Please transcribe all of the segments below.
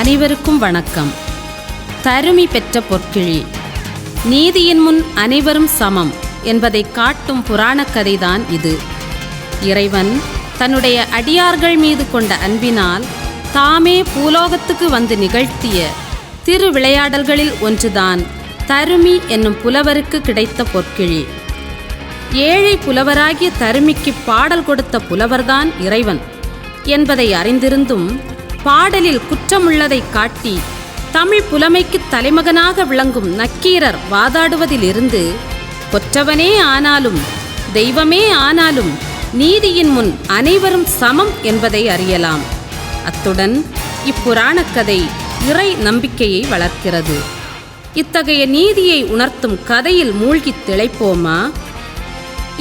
அனைவருக்கும் வணக்கம். தருமி பெற்ற பொற்கிழி. நீதியின் முன் அனைவரும் சமம் என்பதை காட்டும் புராணக் கதைதான் இது. இறைவன் தன்னுடைய அடியார்கள் மீது கொண்ட அன்பினால் தாமே பூலோகத்துக்கு வந்து நிகழ்த்திய திருவிளையாடல்களில் ஒன்றுதான் தருமி என்னும் புலவருக்கு கிடைத்த பொற்கிழி. ஏழை புலவராகிய தருமிக்கு பாடல் கொடுத்த புலவர்தான் இறைவன் என்பதை அறிந்திருந்தும் பாடலில் குற்றமுள்ளதை காட்டி தமிழ் புலமைக்கு தலைமகனாக விளங்கும் நக்கீரர் வாதாடுவதிலிருந்து கொற்றவனே ஆனாலும் தெய்வமே ஆனாலும் நீதியின் முன் அனைவரும் சமம் என்பதை அறியலாம். அத்துடன் இப்புராணக் கதை இறை நம்பிக்கையை வளர்க்கிறது. இத்தகைய நீதியை உணர்த்தும் கதையில் மூழ்கித் திளைப்போமா?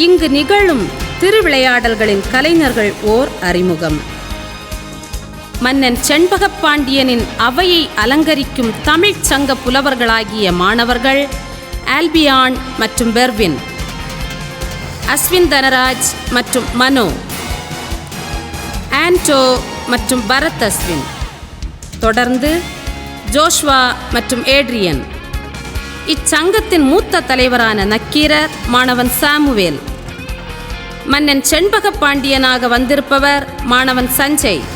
இங்கு நிகழும் திருவிளையாடல்களின் கலைஞர்கள் ஓர் அறிமுகம். மன்னன் செண்பகப் பாண்டியனின் அவையை அலங்கரிக்கும் தமிழ்ச் சங்க புலவர்களாகிய மாணவர்கள் ஆல்பியான் மற்றும் பெர்வின், அஸ்வின் தனராஜ் மற்றும் மனோ, ஆண்டோ மற்றும் பரத் அஸ்வின், தொடர்ந்து ஜோஷ்வா மற்றும் ஏட்ரியன். இச்சங்கத்தின் மூத்த தலைவரான நக்கீரர், மாணவன் சாமுவேல், மன்னன் செண்பகப் பாண்டியனாக வந்திருப்பவர் மாணவன் சஞ்சய்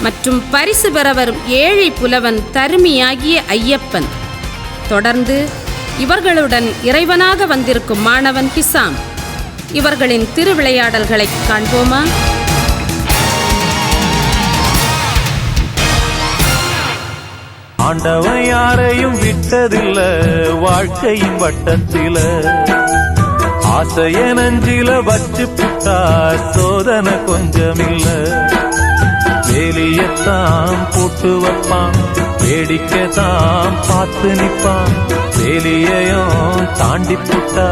மற்றும் பரிசு பெற வரும் ஏழை புலவன் தருமியாகிய ஐயப்பன். தொடர்ந்து இவர்களுடன் இறைவனாக வந்திருக்கும் மாணவன் ஹிசாம். இவர்களின் திருவிளையாடல்களை காண்போமா? ஆண்டவன் யாரையும் விட்டதில்ல வாழ்க்கையின் வட்டத்தில, ஆசைய நஞ்சில வச்சு புட்டா சோதனை கொஞ்சமில்ல. வேலியத்தான் போட்டு வைப்பான், வேடிக்கைத்தான் பார்த்து நிற்பான். வேலியையும் தாண்டி புட்டா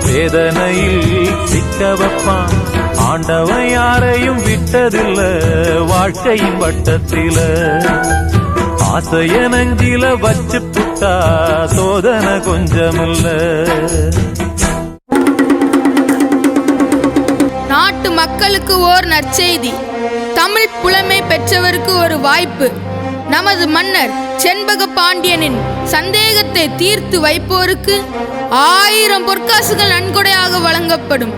வேதனையில் சிக்க வைப்பான். ஆண்டவன் யாரையும் விட்டதில்ல வாழ்க்கையின் வட்டத்தில, ஆசைய நஞ்சில வச்சு புட்டா சோதனை கொஞ்சமில்ல. நாட்டு மக்களுக்கு ஓர் நற்செய்தி. தமிழ் புலமை பெற்றவருக்கு ஒரு வாய்ப்பு. நமது மன்னர் செண்பக பாண்டியனின் சந்தேகத்தை தீர்த்து வைப்போருக்கு 1000 பொற்காசுகள் நன்கொடையாக வழங்கப்படும்.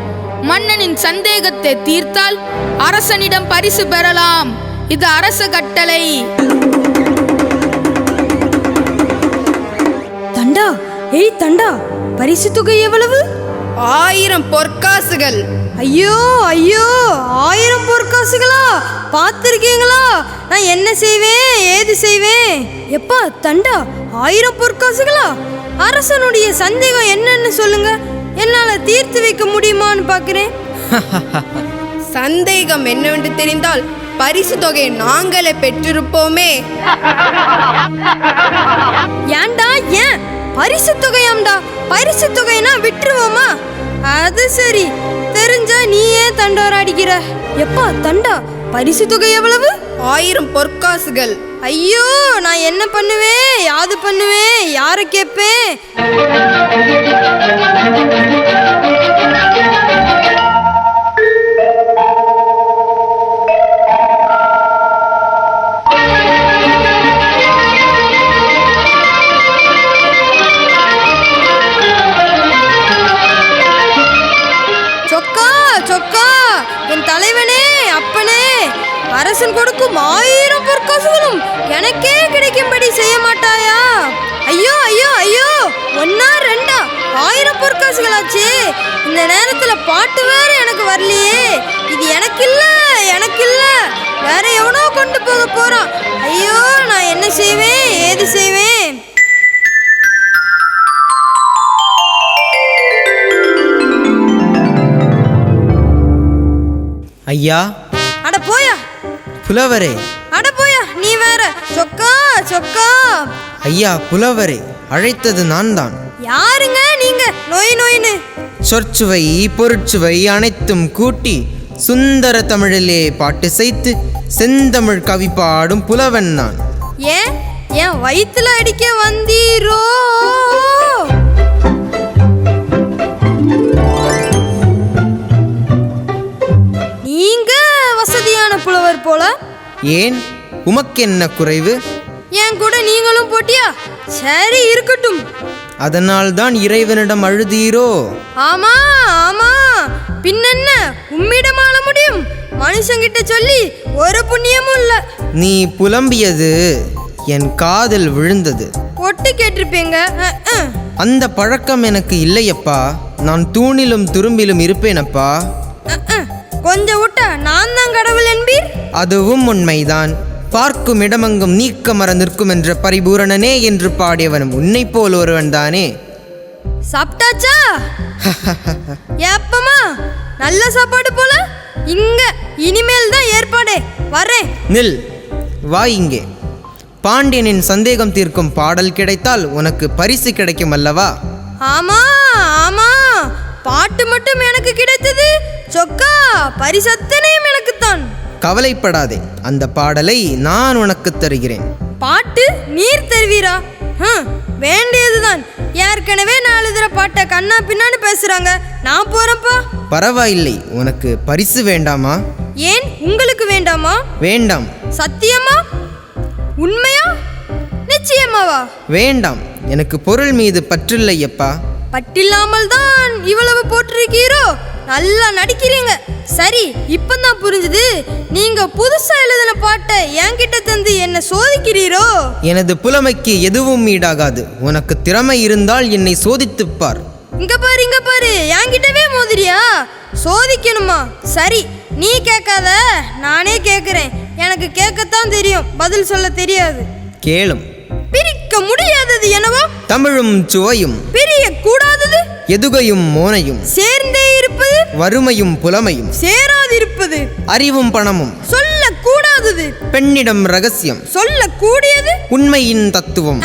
மன்னனின் சந்தேகத்தை தீர்த்தால் அரசனிடம் பரிசு பெறலாம். இது அரச கட்டளை. தண்டா, ஏய் தண்டா, பரிசு தொகை எவ்வளவு? 1000 பொற்காசுகள். ஐயோ ஐயோ, 1000 பொற்காசுகளா? பார்த்துருக்கீங்களா நான் என்ன செய்வேன் ஏது செய்வேன்? எப்பா தண்டா, 1000 பொற்காசுகளா? அரசனுடைய சந்தேகம் என்னன்னு சொல்லுங்க, என்னால தீர்த்து வைக்க முடியுமான்னு பார்க்கிறேன். சந்தேகம் என்னவென்று தெரிந்தால் பரிசு தொகையை நாங்களே பெற்றிருப்போமே. ஏன்டா, ஏன் பரிசு தொகையாம்டா? பரிசு தொகைனா விட்டுருவோமா? அது சரி, தெரிஞ்சா நீ ஏன் தண்டோர அடிக்கிற? எப்பா தண்டா, பரிசு தொகை எவ்வளவு? 1000 பொற்காசுகள். ஐயோ, நான் என்ன பண்ணுவேன் யாது பண்ணுவேன், யாரை கேட்பேன்? சொக்கா சொக்கா, என் தலைவனே அப்பனே, அரசன் கொடுக்கும் 1000 பொற்காசுகளும் எனக்கே கிடைக்கும்படி செய்ய மாட்டாயா? ஐயோ ஐயோ ஐயோ, 1 2 1000 பொற்காசுகளாச்சு. இந்த நேரத்துல பாட்டு வேற எனக்கு வரலையே. இது எனக்கு இல்ல, எனக்கு இல்ல, வேற எவனோ கொண்டு போக போறான். ஐயோ, நான் என்ன செய்வேன் ஏது செய்வேன்? ஐயா. அட போயா புலவரே. அட போயா, நீ வேற. சொக்கா சொக்கா. ஐயா புலவரே, அழைத்தது நான் தான். யாருங்க நீங்க? நோய் நோயின்னு சொற்சுவை பொருட்சுவை அனைத்தும் கூட்டி சுந்தர தமிழிலே பாட்டு செய்து செந்தமிழ் கவி பாடும் புலவன் நான். ஏன் என் வயிற்றுல அடிக்க வந்தீரோ? நீங்க வசதியான புலவர் போல. ஏன், உமக்கென்ன குறைவு? என் கூட நீங்களும் போட்டியா? சரி, இருக்கட்டும். அதனால்தான் இறைவனிடம் அழுதீரோ? ஆமா ஆமா, பின்னென்ன உம்மிடம் ஆள முடியும்? மனுஷங்கிட்ட சொல்லி ஒரு புண்ணியமும் இல்ல. நீ புலம்பியது என் காதில் விழுந்தது. ஒட்டு கேட்டிருப்பீங்க. அந்த பழக்கம் எனக்கு இல்லையப்பா. நான் தூணிலும் துரும்பிலும் இருப்பேனப்பா. கொஞ்சம் விட்டா நான் தான் கடவுள் என்பீர். அதுவும் உண்மைதான். பார்க்கும் இடமெங்கும் நீக்க மறந்திருக்கும் என்ற பரிபூரணனே என்று பாடியவனும் உன்னை போல் ஒருவன் தானே. சாப்பிட்டாச்சா? எப்பமா? நல்ல சாப்பாடு போல. இங்க இனிமேல் தான் ஏற்பாடே. வரேன். நில், வா இங்கே. பாண்டியனின் சந்தேகம் தீர்க்கும் பாடல் கிடைத்தால் உனக்கு பரிசு கிடைக்கும் அல்லவா? ஆமா ஆமா, பாட்டு மட்டும் எனக்கு கிடைத்தது. சொக்கா, பரிசத்தனையும் எனக்குத்தான். கவலைப்படாதே, அந்த பாடலை நான் உனக்கு தருகிறேன். பாட்டு நீர் தருவீரா? வேண்டியதுதான். ஏற்கனவே 4 தடவை பாட்டை கண்ணா பின்னான்னு பேசுறாங்க. நான் போறேன்ப்பா. பரவாயில்லை, உனக்கு பரிசு வேண்டாமா? ஏன், உங்களுக்கு வேண்டாமா? வேண்டாம். சத்தியமா? உண்மையா? நிச்சயமாவா? வேண்டாம், எனக்கு பொருள் மீது பற்றில்லையப்பா. பட்டில்லாமல் தான் இவ்வளவு போட்டிருக்கீரோ? நல்லா நடிக்கிறீங்க. சரி, இப்பதான் புரிஞ்சுது. நீங்க புதுசா எழுதின பாட்டை என்கிட்ட தந்து என்ன சோதிக்கிறீரோ? எனது புலமைக்கு எதுவும் ஈடாகாது. உனக்கு திறமை இருந்தால் என்னை சோதித்துப் பார். இங்க பாரு, இங்க பாரு, என்கிட்டவே மோதிரியா? சோதிக்கணுமா? சரி, நீ கேட்காத, நானே கேட்கிறேன். எனக்கு கேட்கத்தான் தெரியும், பதில் சொல்ல தெரியாது. கேளும். பிரிக்க முடியாதது என்னவோ? தமிழும் சுவையும். பிரிய கூடாதது? எதுகையும் மோனையும். சேர்ந்தே இருப்பது? வறுமையும் புலமையும். சேராதிருப்பது? அறிவும் பணமும். சொல்ல கூடாதது? பெண்ணிடம் ரகசியம். சொல்ல கூடியது? உண்மையின் தத்துவம்.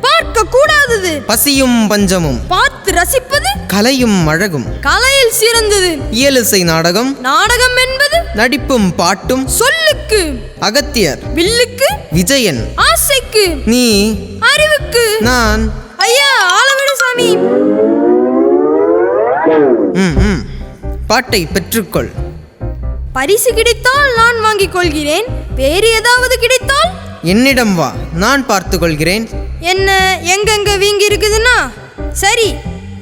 பார்க்க கூடாதது? பசியும் பஞ்சமும். பார்த்து ரசிப்பது? கலையும் அழகும். கலையில் சிறந்தது? இயலிசை நாடகம். நாடகம் என்பது? நடிப்பும் பாட்டும். சொல்லுக்கு? அகத்தியர். வில்லுக்கு? விஜயன். ஆசைக்கு? நீ. அறிவுக்கு? நான். ஐயா, ஆளவிடு சாமி. பாட்டை பெற்றுக்கொள். பரிசு கிடைத்தால் நான் வாங்கிக் கொள்கிறேன். வேறு ஏதாவது கிடைத்தால் என்னிடம் வா, நான் பார்த்து கொள்கிறேன். என்ன, எங்கெங்க வீங்கி இருக்குதுன்னா? சரி,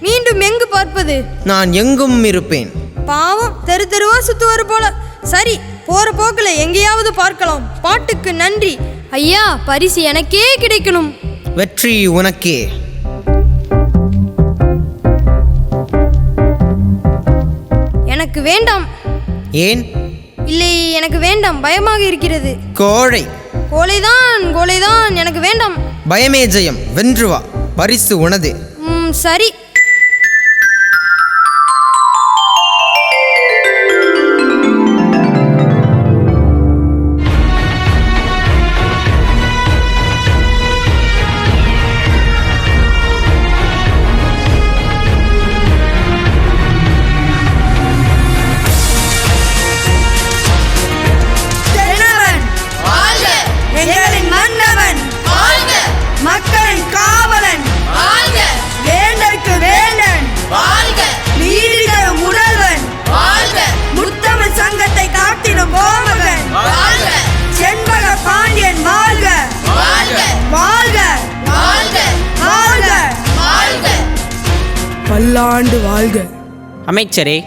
மீண்டும் எங்கு பார்ப்பது? நான் எங்கும் இருப்பேன். பாவம், தெரு தெருவா சுத்துவாரு போல. சரி, போற போக்குல எங்கேயாவது பார்க்கலாம். பாட்டுக்கு நன்றி. ஐயா, பரிசு எனக்கே கிடைக்கணும். வெற்றி உனக்கே. எனக்கு வேண்டாம். ஏன்? இல்லை, எனக்கு வேண்டாம், பயமாக இருக்கிறது. கோழை. கோழைதான், கோழைதான், எனக்கு வேண்டாம். பயமே ஜெயம். வென்று வா, பரிசு உனது. சரி. மக்களின் காவலன் வேண்டற்கு வேண்டன் நீதி தரும் முதல்வன் முத்தமிழ் சங்கத்தை காட்டிடும் கோமகன் செண்பக பாண்டியன் வாழ்க வாழ்க வாழ்க பல்லாண்டு வாழ்க. அமைச்சரே,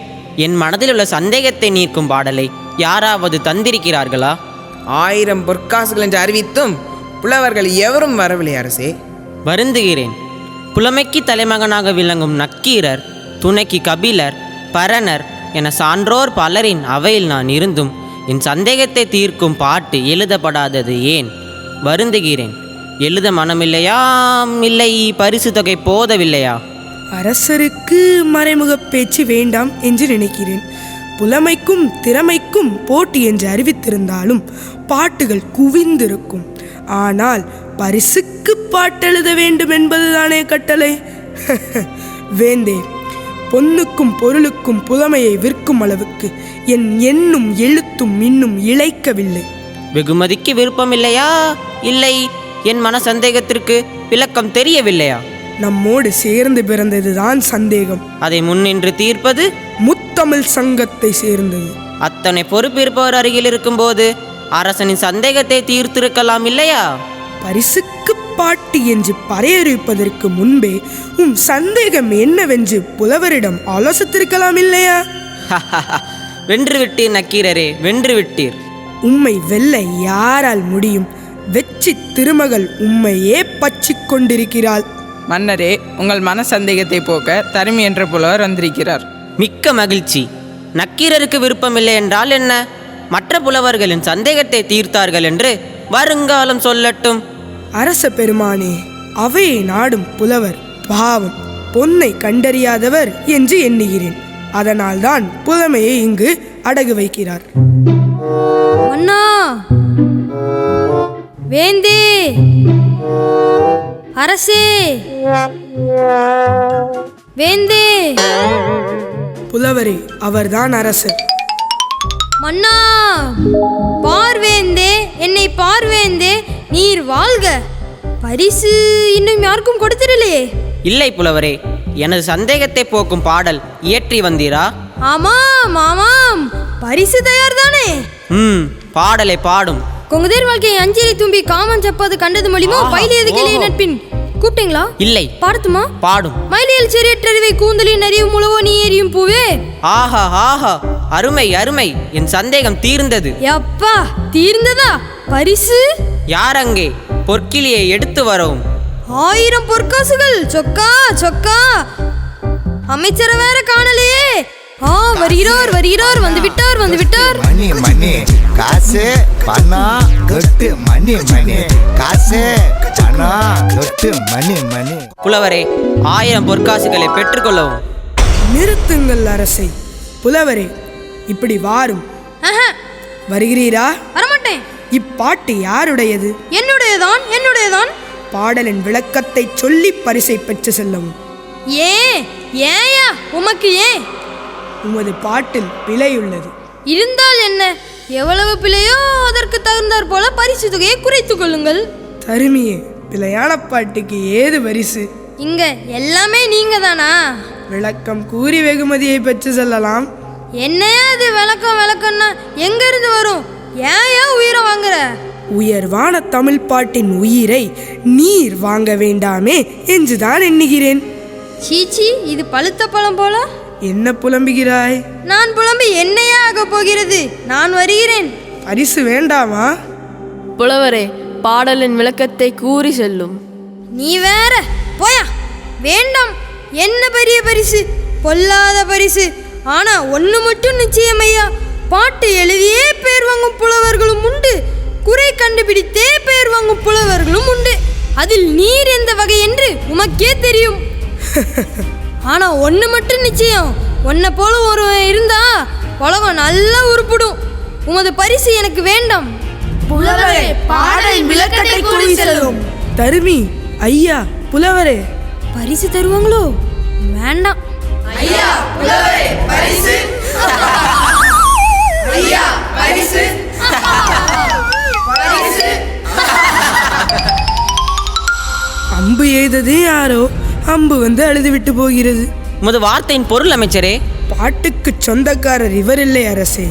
என் மனதில் உள்ள சந்தேகத்தை நீக்கும் பாடலை யாராவது தந்திருக்கிறார்களா? 1000 பொற்காசுகள் என்று அறிவித்தும் புலவர்கள் எவரும் வரவில்லை அரசே. வருந்துகிறேன். புலமைக்கு தலைமகனாக விளங்கும் நக்கீரர், துணைக்கு கபிலர், பரணர் என சான்றோர் பலரின் அவையில் நான் இருந்தும் என் சந்தேகத்தை தீர்க்கும் பாட்டு எழுதப்படாதது ஏன்? வருந்துகிறேன். எழுத மனமில்லையாம், இல்லை பரிசு தொகை போதவில்லையா? அரசருக்கு மறைமுக பேச்சு வேண்டாம் என்று நினைக்கிறேன். புலமைக்கும் திறமைக்கும் போட்டி என்று அறிவித்திருந்தாலும் பாட்டுகள் குவிந்திருக்கும். ஆனால் பரிசுக்கு பாட்டெழுத வேண்டும் என்பதுதானே கட்டளை. வேந்தே, பொன்னுக்கும் பொருளுக்கும் புலமையை விற்கும் அளவுக்கு என் எண்ணும் எழுத்தும் இன்னும் இழைக்கவில்லை. வெகுமதிக்கு விருப்பமில்லையா, இல்லை என் மன சந்தேகத்திற்கு விளக்கம் தெரியவில்லையா? நம்மோடு சேர்ந்து பிறந்ததுதான் சந்தேகம். அதை முன்னின்று தீர்ப்பது முத்தமிழ் சங்கத்தை சேர்ந்தது. அத்தனை பொறுப்பிருப்பவர் அருகில் இருக்கும்போது அரசனின் சந்தேகத்தை தீர்த்திருக்கலாம் இல்லையா? பரிசுக்கு பாட்டு என்று பறையறிப்பதற்கு முன்பே சந்தேகம் என்னவென்று புலவரிடம் ஆலோசித்திருக்கலாம் இல்லையா? வென்று விட்டீர் நக்கீரரே, வென்று விட்டீர். உம்மை வெல்ல யாரால் முடியும்? வெற்றி திருமகள் உம்மையே பற்றிக் கொண்டிருக்கிறாள். மன்னரே, உங்கள் மன சந்தேகத்தை போக்க தருமி என்ற புலவர் வந்திருக்கிறார். மிக்க மகிழ்ச்சி. நக்கீரருக்கு விருப்பமில்லை என்றால் என்ன? மற்ற புலவர்களின் சந்தேகத்தை தீர்த்தார்கள் என்று வருங்காலம் சொல்லட்டும். அரச பெருமானே, அவையை நாடும் புலவர் பாவம், பொன்னை கண்டறியாதவர் என்று எண்ணுகிறேன். அதனால்தான் புலமையை இங்கு அடகு வைக்கிறார். அண்ணா, வேந்தே, அரசே, வேந்தே. புலவரே, அவர்தான் அரசர். மன்னா, பார்வேந்தே, என்னை பார்வேந்தே, நீர் வாழ்க. பரிசு இன்னும் யாருக்கும் கொடுத்திரலையே? இல்லை புலவரே, எனது சந்தேகத்தை போக்கும் பாடல் இயற்றி வந்தீரா? ஆமாம் ஆமாம், பரிசு தயார்தானே? பாடலை பாடும். கொங்குதேர் வாழ்க்கையை அஞ்சலி தும்பி காமம் செப்பது கண்டது மொழிமோ பயிலியது கிளிய நட்பின். கூப்பிட்டீங்களா? இல்லை. பாடுத்துமா? பாடும். மயிலியல் செறியற்றறிவை கூந்தலின் அறிவும் உழவோ நீ எரியும் பூவே. ஆஹா ஆஹா, அருமை அருமை, என் சந்தேகம் தீர்ந்தது. எப்பா, தீர்ந்ததா? பரிசு யார் அங்கே? பொற்கிளியை எடுத்து வரவும். 1000 பொற்காசுகள். சொக்கா சொக்கா, அமைச்சரை வேற காணலையே. வருகிறார் வருகிறார், வந்து விட்டார் வந்து விட்டார். மணி மணி காசு பணம் தொட்டு மணி மணி காசு பணம் தொட்டு மணி மணி. புலவரே, 1000 பொற்காசுகளை பெற்றுக்கொள்ளவும். நிறுத்துங்கள் அரசை. புலவரே, இப்படி வாரும். வருகிறீரா? வரமாட்டேன். இப்பாட்டு யாருடையது? என்னுடையதான் என்னுடையதான். பாடலின் விளக்கத்தை சொல்லி பரிசை பெற்று செல்லவும். ஏயா உமக்கு ஏன்? உமது பாட்டில் பிழை உள்ளது. இருந்தால் என்ன? எவ்வளவு பிழையோ அதற்கு தகுந்தாற் போல பரிசு தொகையை குறைத்துக் கொள்ளுங்கள். தருமியே, பிழையான பாட்டுக்கு ஏது பரிசு? இங்க எல்லாமே நீங்க தானா? விளக்கம் கூறி வெகுமதியை பெற்று செல்லலாம். என்னையா இது விளக்கம்னா எங்க இருந்து வரும்? ஏன் உயிரை வாங்குற? உயர்வான தமிழ் பாட்டின் உயிரை நீர் வாங்க வேண்டாமே என்றுதான் எண்ணுகிறேன். சீச்சி, இது பழுத்த பழம் போல. என்ன புலம்புகிறாய்? நான் புலம்பி என்னையா ஆக போகிறது? நான் வருகிறேன். பரிசு வேண்டாமா? புலவரே, பாடலின் விளக்கத்தை கூறி செல்லும். நீ வேற போயா. வேண்டாம். என்ன பெரிய பரிசு? பொல்லாத பரிசு. ஆனா ஒண்ணு மட்டும் நிச்சயம் ஐயா, பாட்டு எழுதியே பேர் வாங்கும் புலவர்களும் உண்டு, குறை கண்டுபிடித்தே பேர் வாங்கும் புலவர்களும் உண்டு. அதில் நீர் எந்த வகை என்று உமக்கே தெரியும். ஆனா ஒண்ணு மட்டும் நிச்சயம், உன்னை போல ஒரு இருந்தா உலகம் நல்லா உருப்பிடும். உமது பரிசு எனக்கு வேண்டாம். புலவரே, பாடலின் விளக்கத்தை கூறி செல்லும். தருமி, ஐயா, புலவரே. பரிசு தருவாங்களோ? வேண்டாம். ஐயா, புலவரே, பரிசு. ஐயா, பரிசு. பரிசு. அம்பு எய்தது யாரோ, அம்பு வந்து அழுது விட்டு போகிறது. உமது வார்த்தையின் பொருள் அமைச்சரே? பாட்டுக்கு சொந்தக்காரர் இவரில்லை அரசே,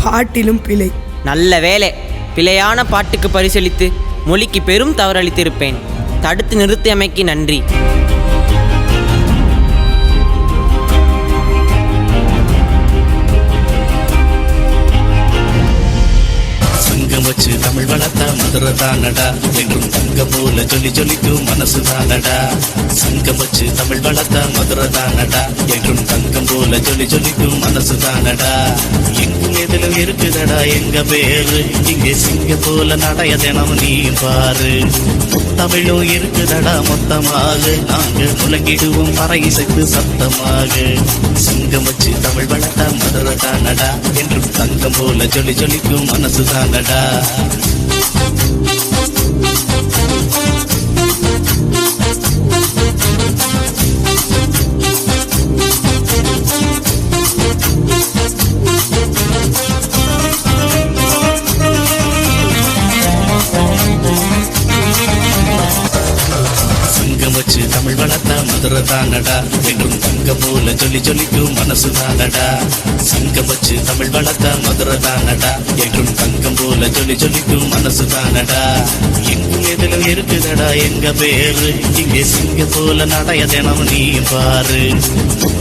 பாட்டிலும் பிழை. நல்ல வேலை. பிழையான பாட்டுக்கு பரிசளித்து மொழிக்கு பெரும் தவறளித்திருப்பேன். தடுத்து நிறுத்தியமைக்கு நன்றி. வச்சு தமிழ் வளர்த்த மதுரை தானடா, என்றும் தங்க போல ஜொலி ஜொலிக்கும் மனசு தானடா. சங்கம் வச்சு தமிழ் வளர்த்த மதுரை தானடா, என்றும் தங்கம் போல ஜொலி ஜொலிக்கும் மனசு தானடா. எங்கும் எதிலும் இருக்குதடா எங்க பேரு, இங்கே சிங்க போல நடைய தினம் நீ பாரு. தமிழும் இருக்குதடா மொத்தமாக, நாங்க முழங்கிடுவோம் பறை இசைத்து சத்தமாக. சங்கம் வச்சு தமிழ் வளர்த்த மதுரை தானடா, என்றும் தங்கம் போல ஜொலி ஜொலிக்கும் மனசு தானடா. சங்கம் வச்சு தமிழ் வளர்த்த மதுரை மதுரதானடா என்றும் தங்கம் போல ஜொலி ஜொலிக்கும் மனசுதானடா சங்கம் வச்சு தமிழ் வளர்த்த மதுரதானடா என்றும் தங்கம் போல ஜொலி ஜொலிக்கும் மனசுதானடா எங்கும் எதிலும் இருக்குதடா எங்க பேரு இங்கே சிங்க போல நடைய தினம் நீ பாரு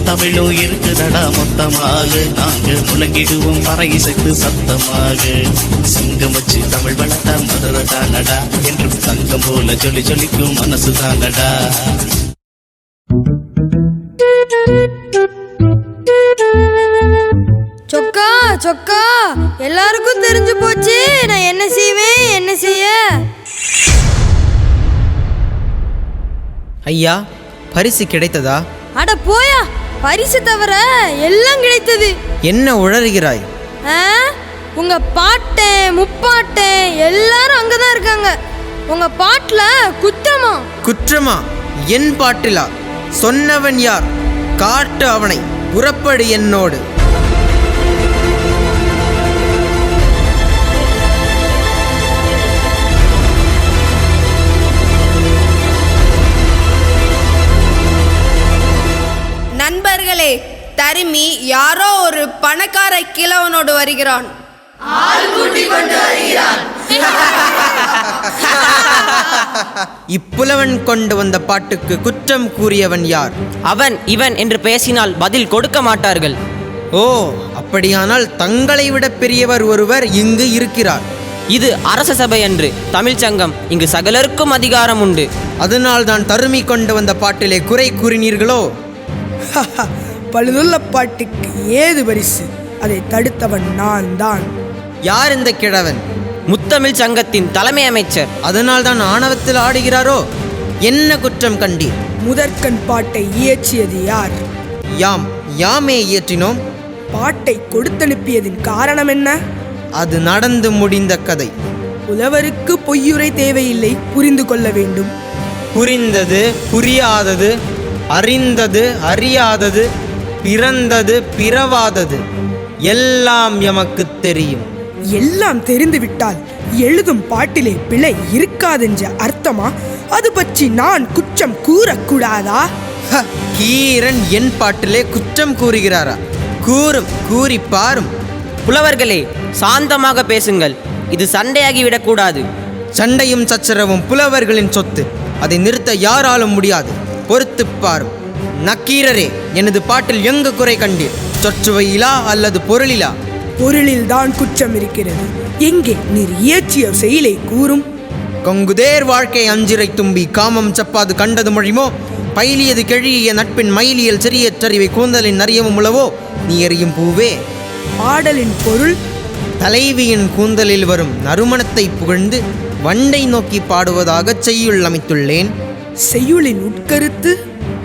தமிழும் இருக்குதடா மொத்தமாக நாங்க முழங்கிடுவோம் பறை இசைத்து சத்தமாக சங்கம் வச்சு தமிழ் வளர்த்த மதுரதானடா என்றும் தங்கம் போல ஜொலி ஜொலிக்கும் மனசுதானடா சொக்கா சொக்கா எல்லாருக்கும் தெரிஞ்சு போச்சு நான் என்ன செய்வேன் என்ன செய்ய. ஐயா, பரிசு கிடைத்ததா? அட போயா, பரிசு தவிர எல்லாம் கிடைத்தது. என்ன உளறுகிறாய்? உங்க பாட்டன் முப்பாட்டன் எல்லாரும் அங்கதான் இருக்காங்க. உங்க பாட்டுல குற்றமா? குற்றமா? என் பாட்டிலா? சொன்னவன் யார்? காட்டு அவனை. புறப்படு என்னோடு. நண்பர்களே, தருமி யாரோ ஒரு பணக்கார கிழவனோடு வருகிறான். இப்புலவன் கொண்டு வந்த பாட்டுக்கு குற்றம் கூறியவன் யார்? அவன் இவன் என்று பேசினால் பதில் கொடுக்க மாட்டார்கள். ஓ, அப்படியானால் தங்களை விட பெரியவர் ஒருவர் இங்கு இருக்கிறார். இது அரச சபை அன்று, தமிழ் சங்கம். இங்கு சகலருக்கும் அதிகாரம் உண்டு. அதனால் தான் தருமி கொண்டு வந்த பாட்டிலே குறை கூறினீர்களோ? பழுதுள்ள பாட்டுக்கு ஏது பரிசு? அதை தடுத்தவன் நான் தான். யார் இந்த கிழவன்? முத்தமிழ் சங்கத்தின் தலைமை அமைச்சர். அதனால் தான் ஆணவத்தில் ஆடுகிறாரோ? என்ன குற்றம் கண்டீர்? முதற்கண் பாட்டை இயற்றியது யார்? யாமே இயற்றினோம். பாட்டை கொடுத்தனுப்பியதின் காரணம் என்ன? அது நடந்து முடிந்த கதை. புலவருக்கு பொய்யுரை தேவையில்லை, புரிந்து கொள்ள வேண்டும். புரிந்தது புரியாதது, அறிந்தது அறியாதது, பிறந்தது பிறவாதது எல்லாம் எமக்கு தெரியும். எல்லாம் தெரிந்துவிட்டால் எழுதும் பாட்டிலே பிழை இருக்காதென்ற அர்த்தமா? அது பற்றி நான் குற்றம் கூறக்கூடாதா? கீரன் என் பாட்டிலே குற்றம் கூறுகிறாரா? கூறி பாரும். புலவர்களே, சாந்தமாக பேசுங்கள். இது சண்டையாகிவிடக்கூடாது. சண்டையும் சச்சரவும் புலவர்களின் சொத்து. அதை நிறுத்த யாராலும் முடியாது. பொறுத்து பாரும். நக்கீரரே, எனது பாட்டில் எங்கு குறை கண்டீர்? சொற்றுவையிலா அல்லது பொருளிலா? பொருளில் தான் குற்றம் இருக்கிறது. எங்கே நீர் இயற்றிய செயலை கூறும். கொங்குதேர் வாழ்க்கை அஞ்சிரை தும்பி காமம் சப்பாது கண்டது மொழிமோ, பைலியது கெழிய நட்பின் மயிலியல் சிறிய சரிவை கூந்தலின் நரியமும் உளவோ, நீ எறியும் பூவே. பாடலின் பொருள், தலைவியின் கூந்தலில் வரும் நறுமணத்தை புகழ்ந்து வண்டை நோக்கி பாடுவதாக செய்யுள் அமைத்துள்ளேன். செய்யுளின் உட்கருத்து,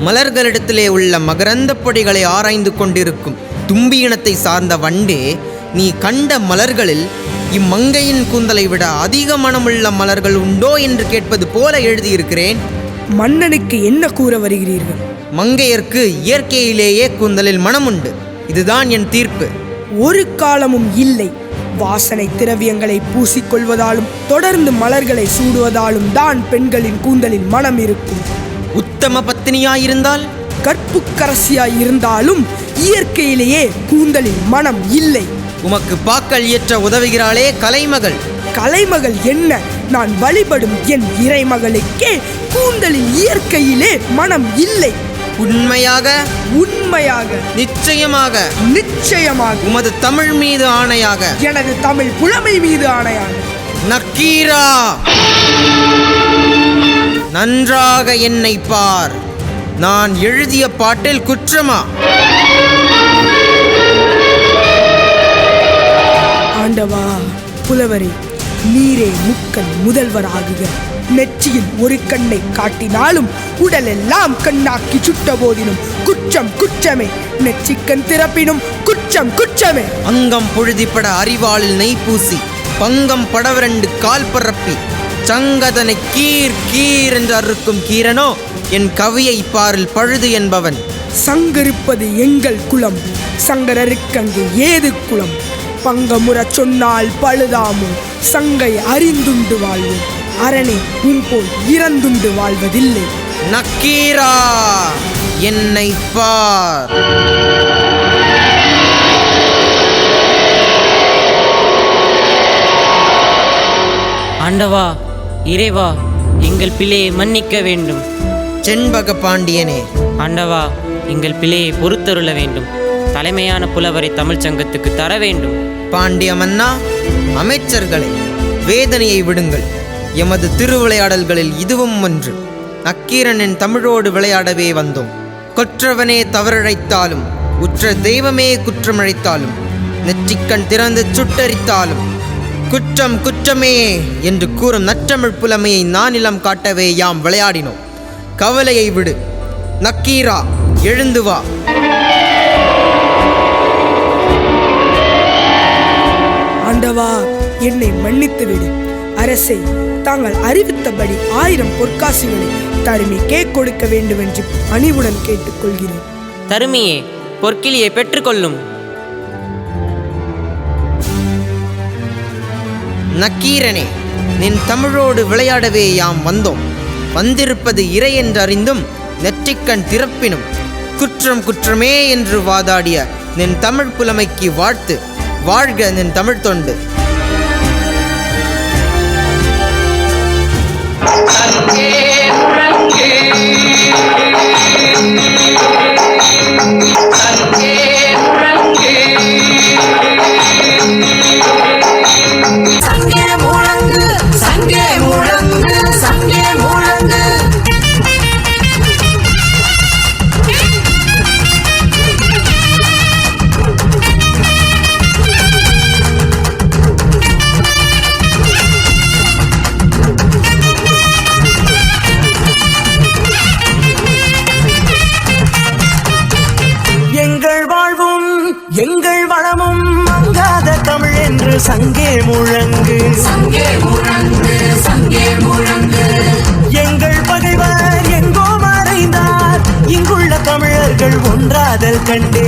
மலர்களிடத்திலே உள்ள மகரந்த பொடிகளை ஆராய்ந்து கொண்டிருக்கும் தும்பி இனத்தை சார்ந்த வண்டே, நீ கண்ட மலர்களில் இம்மங்கையின் கூந்தலை விட அதிக மனமுள்ள மலர்கள் உண்டோ என்று கேட்பது போல எழுதியிருக்கிறேன். மன்னனுக்கு என்ன கூற வருகிறீர்கள்? மங்கையர்க்கு இயற்கையிலேயே கூந்தலில் மனம் உண்டு. இதுதான் என் தீர்ப்பு. ஒரு காலமும் இல்லை. வாசனை திரவியங்களை பூசிக்கொள்வதாலும் தொடர்ந்து மலர்களை சூடுவதாலும் தான் பெண்களின் கூந்தலில் மனம் இருக்கும். உத்தம பத்தினியாயிருந்தால், கற்புக்கரசியாய் இருந்தாலும் இயற்கையிலேயே கூந்தலில் மனம் இல்லை. உமக்கு பாக்கள் இயற்ற உதவுகிறாளே கலைமகள். கலைமகள் என்ன? நான் வழிபடும் என் இறைமகளுக்கே கூந்தலில் இயற்கையிலே மனம் இல்லை. உண்மையாக? உண்மையாக. நிச்சயமாக? நிச்சயமாக. உமது தமிழ் மீது ஆணையாக? எனது தமிழ் புலமை மீது ஆணையாக. நக்கீரா, நன்றாக என்னை பார். நான் எழுதிய பாட்டில் குற்றமா? ஆண்டவா, புலவரே, நீரே முக்கண் முதல்வராகுக. நெற்றியில் ஒரு கண்ணை காட்டினாலும் உடலெல்லாம் கண்ணாக்கி சுட்ட போதினும் குற்றம் குற்றமே. நெற்றிக்கண் திறப்பினும் குற்றம் குற்றமே. அங்கம் பொழுதிப்பட அறிவாளில் நெய் பூசி பங்கம் படவரண்டு கால் பரப்பி சங்கதனை கீர் கீர் என்று அறுக்கும் கீரனோ என் கவியை பாரில் பழுது என்பவன். சங்கரிப்பது எங்கள் குலம், சங்கரருக்கங்கு ஏது குலம்? பங்கமுறச் சொன்னால் பழுதாமோ, சங்கை அறிந்துண்டு வாழ்வோம். அரணே, உன் போல் இறந்துண்டு வாழ்வதில்லை. நக்கீரா, என்னை பார். ஆண்டவா, இறைவா, எங்கள் பிழையை மன்னிக்க வேண்டும். செண்பக பாண்டியனே, ஆண்டவா, எங்கள் பிழையை பொறுத்தருள வேண்டும். தலைமையான புலவரை தமிழ்ச் சங்கத்துக்கு தர வேண்டும். பாண்டிய மன்னா, அமைச்சர்களே, வேதனையை விடுங்கள். எமது திருவிளையாடல்களில் இதுவும் ஒன்று. நக்கீரனின் தமிழோடு விளையாடவே வந்தோம். கொற்றவனே தவறிழைத்தாலும், உற்ற தெய்வமே குற்றமழைத்தாலும், நெற்றிக்கண் திறந்து சுட்டரித்தாலும் குற்றம் குற்றமே என்று கூறும் நற்றமிழ் புலமையை நானிலம் காட்டவே யாம் விளையாடினோம். கவலையை விடு. நக்கீரா, எழுந்து வா. ஆண்டவா, என்னை மன்னித்து விடு. அரசே, தாங்கள் அறிவித்தபடி 1000 பொற்காசுகளை தருமிக்கே கொடுக்க வேண்டும் என்று பணிவுடன் கேட்டுக்கொள்கிறேன். தருமியே, பொற்கிளியை பெற்றுக்கொள்ளும். நக்கீரனே, நின் தமிழோடு விளையாடவே யாம் வந்தோம். வந்திருப்பது இறை என்றறிந்தும் நெற்றிக்கண் திறப்பினும் குற்றம் குற்றமே என்று வாதாடிய நின் தமிழ் புலமைக்கு வாழ்த்து. வாழ்க நின் தமிழ் தொண்டு. எங்கள் வளமும் மங்காத தமிழ் என்று சங்கே முழங்கு, சங்கே முழங்கு, சங்கே முழங்கு. எங்கள் பகைவர் எங்கோ மறைந்தார், இங்குள்ள தமிழர்கள் ஒன்றாதல் கண்டே.